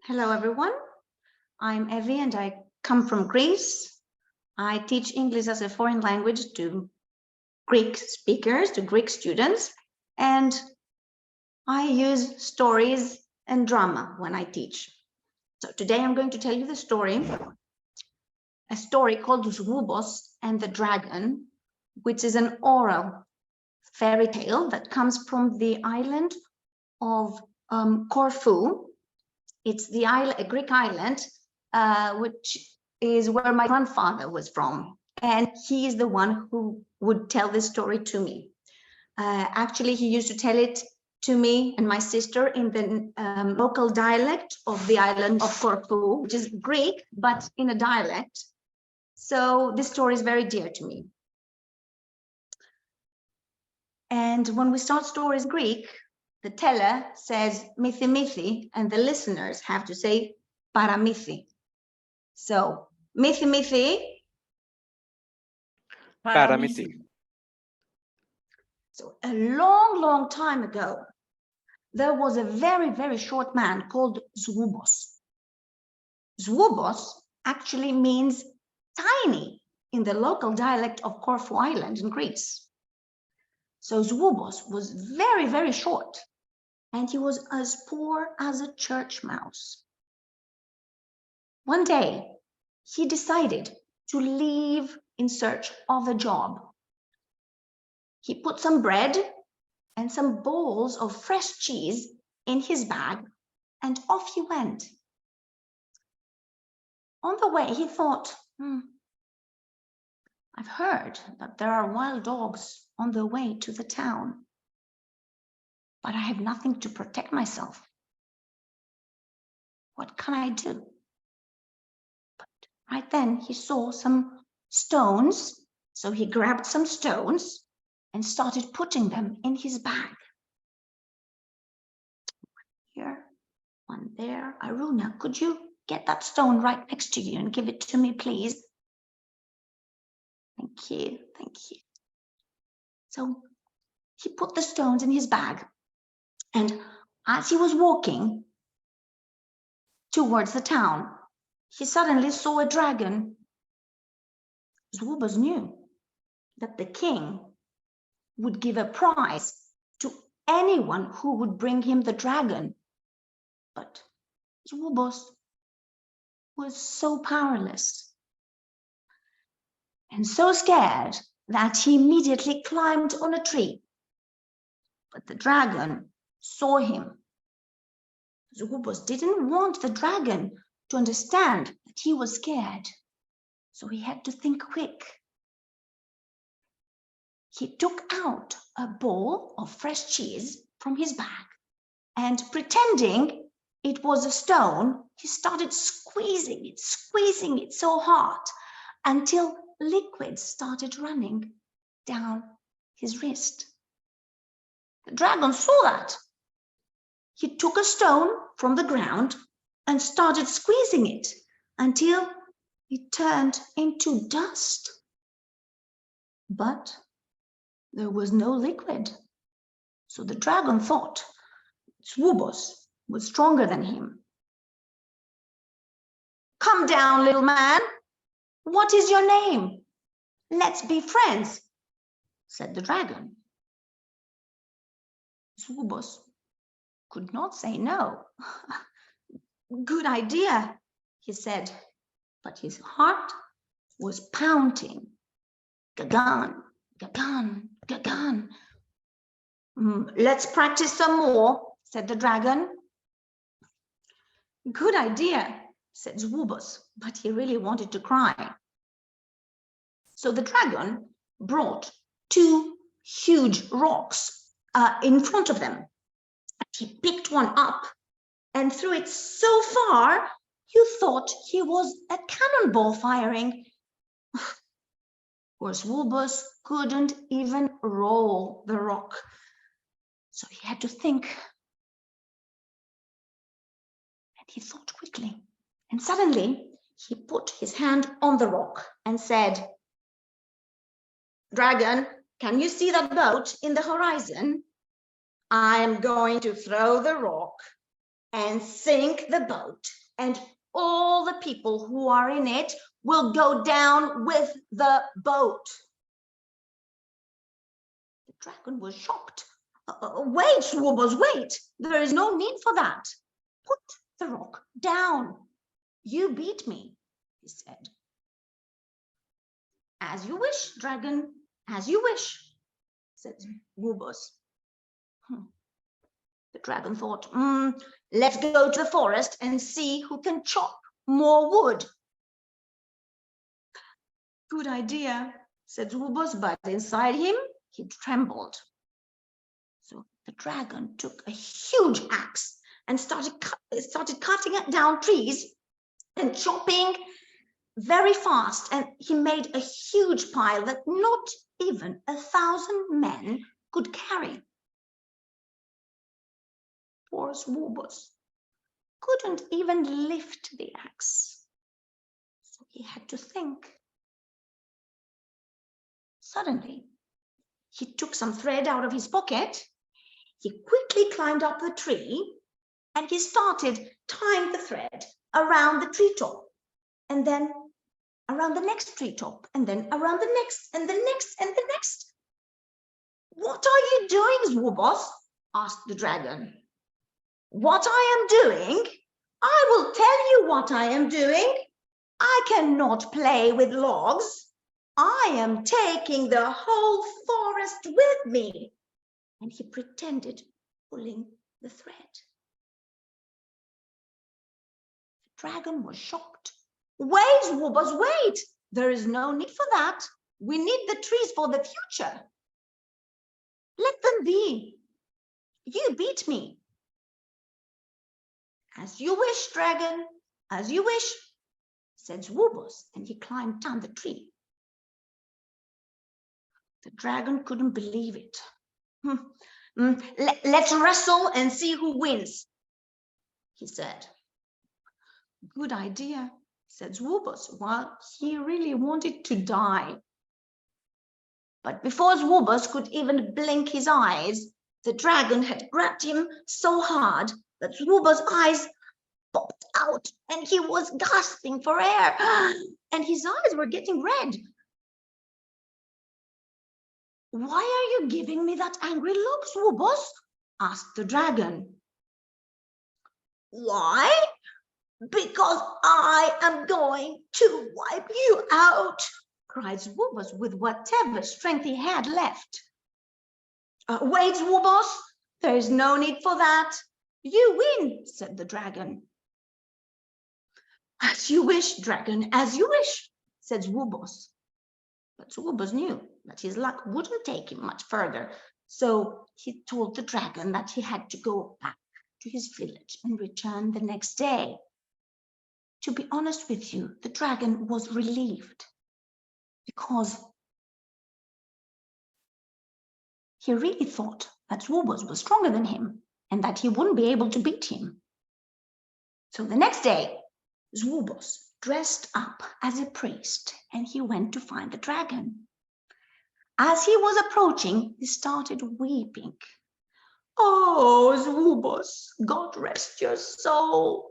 Hello, everyone. I'm Evi and I come from Greece. I teach English as a foreign language to Greek speakers, to Greek students, and I use stories and drama when I teach. So today I'm going to tell you a story called Swoobos and the Dragon, which is an oral fairy tale that comes from the island of Corfu. It's the island, a Greek island, which is where my grandfather was from. And he is the one who would tell this story to me. Actually, he used to tell it to me and my sister in the local dialect of the island of Corfu, which is Greek, but in a dialect. So this story is very dear to me. And when we start stories in Greek, the teller says mithi mithi, and the listeners have to say paramithi. So mithi mithi. Paramithi. So a long, long time ago, there was a very, very short man called Swoobos. Swoobos actually means tiny in the local dialect of Corfu Island in Greece. So Swoobos was very, very short, and he was as poor as a church mouse. One day, he decided to leave in search of a job. He put some bread and some balls of fresh cheese in his bag, and off he went. On the way, he thought, I've heard that there are wild dogs on the way to the town, but I have nothing to protect myself. What can I do? But right then he saw some stones, so he grabbed some stones and started putting them in his bag. One here, one there. Aruna, could you get that stone right next to you and give it to me, please? Thank you, thank you. So he put the stones in his bag, and as he was walking towards the town, he suddenly saw a dragon. Swoobos knew that the king would give a prize to anyone who would bring him the dragon. But Swoobos was so powerless and so scared that he immediately climbed on a tree. But the dragon saw him. Swoobos didn't want the dragon to understand that he was scared, so he had to think quick. He took out a ball of fresh cheese from his bag, and pretending it was a stone, he started squeezing it so hard until liquid started running down his wrist. The dragon saw that. He took a stone from the ground and started squeezing it until it turned into dust. But there was no liquid. So the dragon thought Swoobos was stronger than him. Come down, little man. What is your name? Let's be friends, said the dragon. Swoobos could not say no. Good idea, he said, but his heart was pounding. Gagan, gagan, gagan. Let's practice some more, said the dragon. Good idea, said Swoobos, but he really wanted to cry. So the dragon brought two huge rocks in front of them. He picked one up and threw it so far, you thought he was a cannonball firing. Poor Swoobos couldn't even roll the rock, so he had to think. And he thought quickly, and suddenly he put his hand on the rock and said, Dragon, can you see that boat in the horizon? I am going to throw the rock, and sink the boat, and all the people who are in it will go down with the boat. The dragon was shocked. Wait, Swoobos, wait. There is no need for that. Put the rock down. You beat me, he said. As you wish, dragon, as you wish, said Swoobos. The dragon thought, let's go to the forest and see who can chop more wood. Good idea, said Swoobos, but inside him, he trembled. So the dragon took a huge axe and started cutting down trees and chopping very fast. And he made a huge pile that not even 1,000 men could carry. Poor Swoobos couldn't even lift the axe, so he had to think. Suddenly, he took some thread out of his pocket. He quickly climbed up the tree and he started tying the thread around the treetop, and then around the next treetop, and then around the next, and the next, and the next. What are you doing, Swoobos? Asked the dragon. What I am doing? I will tell you what I am doing. I cannot play with logs. I am taking the whole forest with me. And he pretended pulling the thread. The dragon was shocked. Wait, Swoobos, wait. There is no need for that. We need the trees for the future. Let them be. You beat me. As you wish, dragon, as you wish, said Swoobos, and he climbed down the tree. The dragon couldn't believe it. Let's wrestle and see who wins, he said. Good idea, said Swoobos, while he really wanted to die. But before Swoobos could even blink his eyes, the dragon had grabbed him so hard that Swoobos' eyes popped out and he was gasping for air, and his eyes were getting red. Why are you giving me that angry look, Swoobos? Asked the dragon. Why? Because I am going to wipe you out, cried Swoobos with whatever strength he had left. Wait, Swoobos, there is no need for that. You win, said the dragon. As you wish, dragon, as you wish, said Swoobos. But Swoobos knew that his luck wouldn't take him much further, so he told the dragon that he had to go back to his village and return the next day. To be honest with you, the dragon was relieved because he really thought that Swoobos was stronger than him and that he wouldn't be able to beat him. So the next day, Swoobos dressed up as a priest and he went to find the dragon. As he was approaching, he started weeping. Oh, Swoobos, God rest your soul.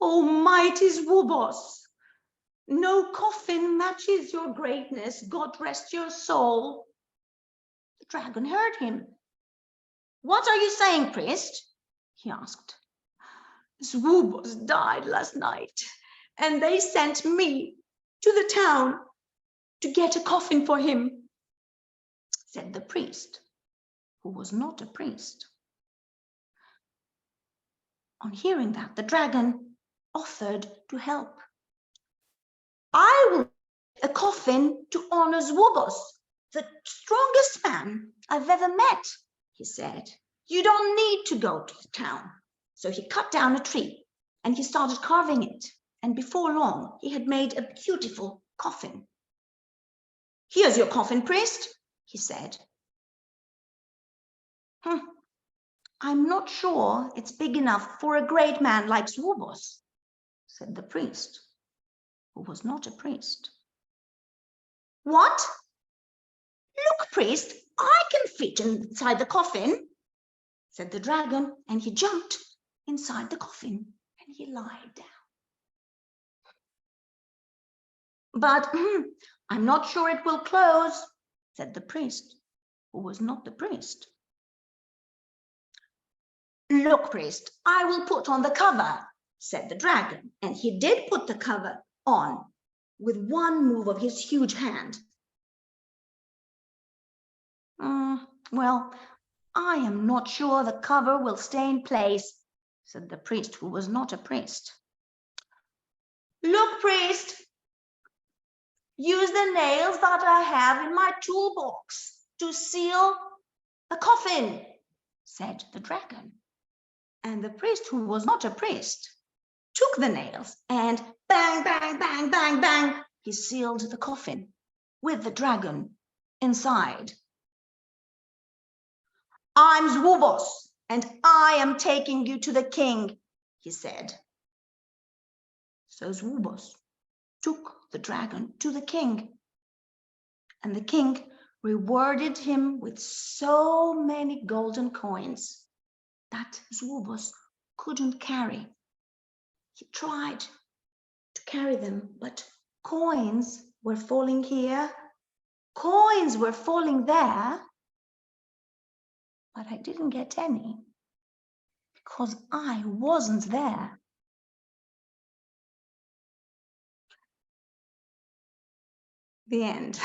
Oh, mighty Swoobos, no coffin matches your greatness. God rest your soul. The dragon heard him. What are you saying, priest? He asked. Swoobos died last night, and they sent me to the town to get a coffin for him, said the priest, who was not a priest. On hearing that, the dragon offered to help. I will make a coffin to honor Swoobos, the strongest man I've ever met, he said. You don't need to go to the town. So he cut down a tree and he started carving it. And before long, he had made a beautiful coffin. Here's your coffin, priest, he said. I'm not sure it's big enough for a great man like Swoobos, said the priest, who was not a priest. What? Look, priest, I can fit inside the coffin, said the dragon, and he jumped inside the coffin, and he lied down. But I'm not sure it will close, said the priest, who was not the priest. Look, priest, I will put on the cover, said the dragon, and he did put the cover on with one move of his huge hand. Well, I am not sure the cover will stay in place, said the priest, who was not a priest. Look, priest, use the nails that I have in my toolbox to seal the coffin, said the dragon. And the priest, who was not a priest, took the nails and bang, bang, bang, bang, bang, he sealed the coffin with the dragon inside. I'm Swoobos, and I am taking you to the king, he said. So Swoobos took the dragon to the king, and the king rewarded him with so many golden coins that Swoobos couldn't carry. He tried to carry them, but coins were falling here, coins were falling there, but I didn't get any because I wasn't there. The end.